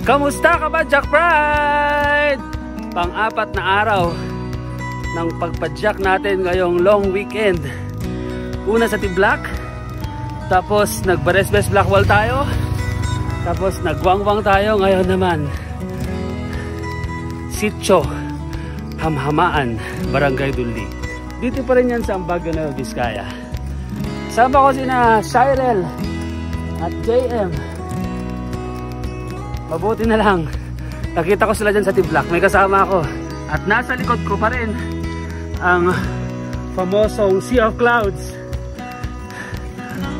Kamusta ka ba, Jack Pride? Pang-apat na araw ng pagpadyak natin ngayong long weekend. Una sa Tiblak, tapos nagbaresbes Blackwall tayo, tapos nagwangwang tayo. Ngayon naman Sitio Hamhamaan, Barangay Duli. Dito pa rin yan sa Baguio, Nueva Vizcaya. Sama ko sina Cyril at JM. Mabuti na lang nakita ko sila dyan sa Tiblak, may kasama ako. At nasa likod ko pa rin ang famosong Sea of Clouds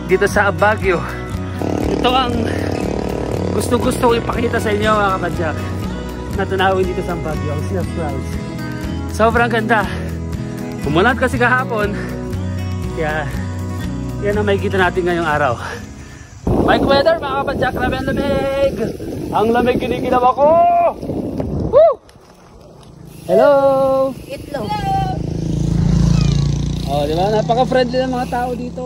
dito sa Baguio. Ito ang gusto kong ipakita sa inyo, mga kapadyak, na tunawin dito sa Baguio, ang Sea of Clouds. Sobrang ganda. Umulan kasi kahapon, kaya yan ang makikita natin ngayong araw. Bike weather, mga kapadyak, grabe ang lamig. Ang lamig, kinikilaw ako. Woo! Hello! Itlog. Oh, di ba? Napaka-friendly ng mga tao dito.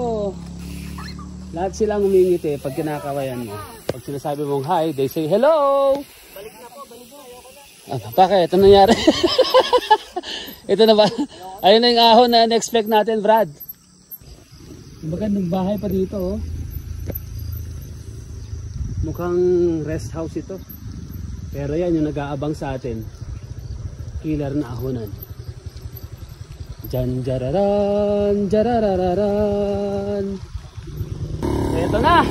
Lahat silang umingiti pag kinakawayan mo. Pag sinasabi mong hi, they say hello! Balik na po, balik na. Ayoko na. Ah, bakit? Ito nangyari? Ito na ba? Ayun na yung ahon na na-expect natin, Brad. Magandang bahay pa dito, oh. Mukhang rest house ito. Pero yan yung nag-aabang sa atin. Killer na ahonan. Jan jararan, jararararan. Ito na.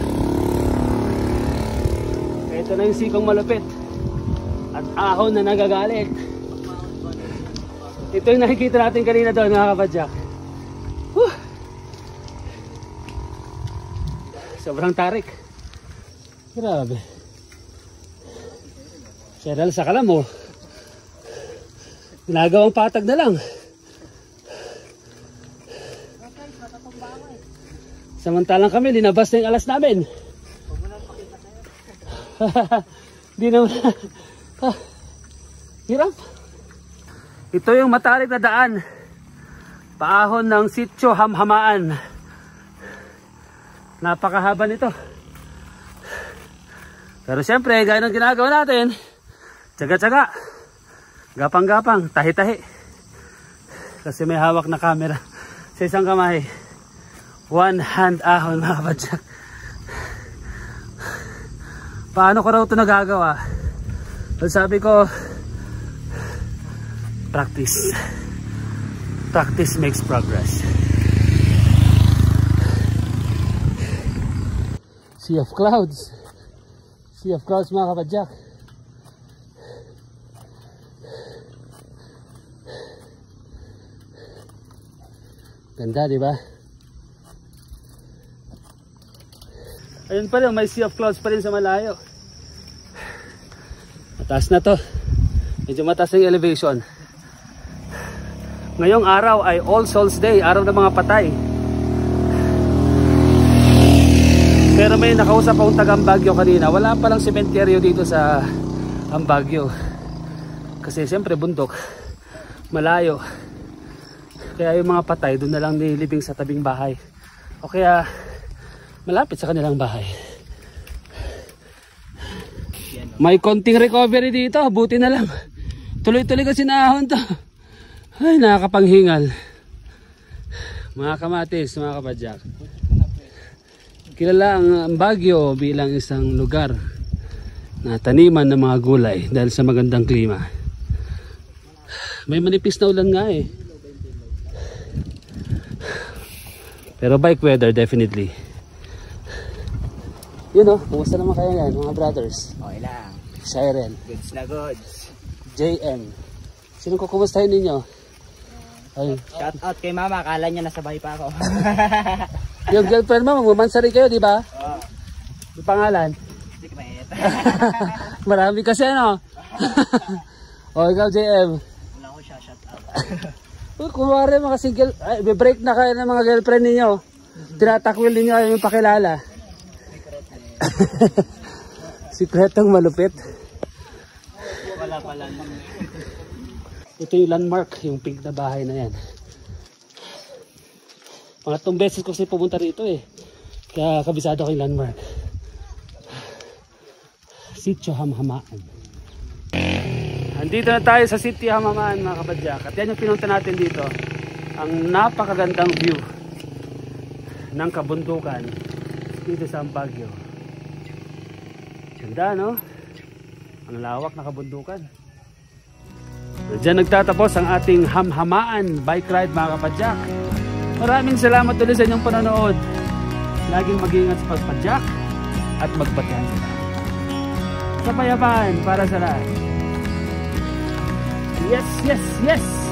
Ito na yung sikong malupit. At ahon na nagagalit. Ito yung nakikita natin kanina doon, mga kapadyak. Whew. Sobrang tarik. Grabe. Cheryl, saka lang mo. Ginagawang patag na lang. Samantalang kami, linabas na yung alas namin. Di naman. Hirap. Ito yung matarik na daan. Paahon ng Sitio Hamhamaan. Napakahaba nito. Pero siyempre, gaya ng ginagawa natin, tsaga-tsaga, gapang-gapang, tahi-tahi. Kasi may hawak na camera sa isang kamay. One hand ahon, mga kapadyak. Paano ko raw ito nagagawa? Well, sabi ko, practice. Practice makes progress. Sea of Clouds. Sea of Clouds, mga kapadyak. Ganda, di ba? Ayun pa rin, may Sea of Clouds pa rin sa malayo. Mataas na to. Medyo mataas yung elevation. Ngayong araw ay All Souls Day, araw ng mga patay. Pero may nakausap akong taga Baguio kanina. Wala palang sementeryo dito sa Baguio. Kasi siyempre bundok, malayo. Kaya yung mga patay doon na lang nilibing sa tabing bahay. O kaya malapit sa kanilang bahay. May konting recovery dito, buti na lang. Tuloy-tuloy kasi naahon to. Ay, nakakapanghingal. Mga kamatis, mga kapadyak. Kilala ang Baguio bilang isang lugar na taniman ng mga gulay dahil sa magandang klima. May manipis na ulan nga eh. Pero bike weather definitely. Yun oh, kumusta naman kayo yan, mga brothers? Okay lang. Cyril. Goods na goods. JM. Sino ko kumustahin ninyo? Ay. Shout out kay mama, akala niya nasa bahay pa ako. Yung girlfriend mo, magmansari kayo, di ba? Oo. Yung pangalan? Hindi ko mait. Marami kasi ano. O ikaw JM. Wala ko siya, shout out. Kunwari mga single, ay, break na kayo ng mga girlfriend ninyo. Tinatakwil ninyo yung pakilala. Sikretong malupit. Wala pala. Ito yung landmark, yung pink na bahay na yan. Pangatlong beses ko kasi pumunta rito eh. Kaya kabisado ko yung landmark. Sitio Hamhamaan. Andito na tayo sa Sitio Hamhamaan mga kapadyak. At yan yung pinunta natin dito. Ang napakagandang view ng kabundukan dito sa Baguio. Ganda, no? Ang lawak na kabundukan. Diyan nagtatapos ang ating Hamhamaan bike ride mga kapadyak. Maraming salamat ulit sa inyong panonood. Laging mag-iingat sa pagpadyak at magbatihan sila. Sa payapaan para sa lahat. Yes, yes, yes!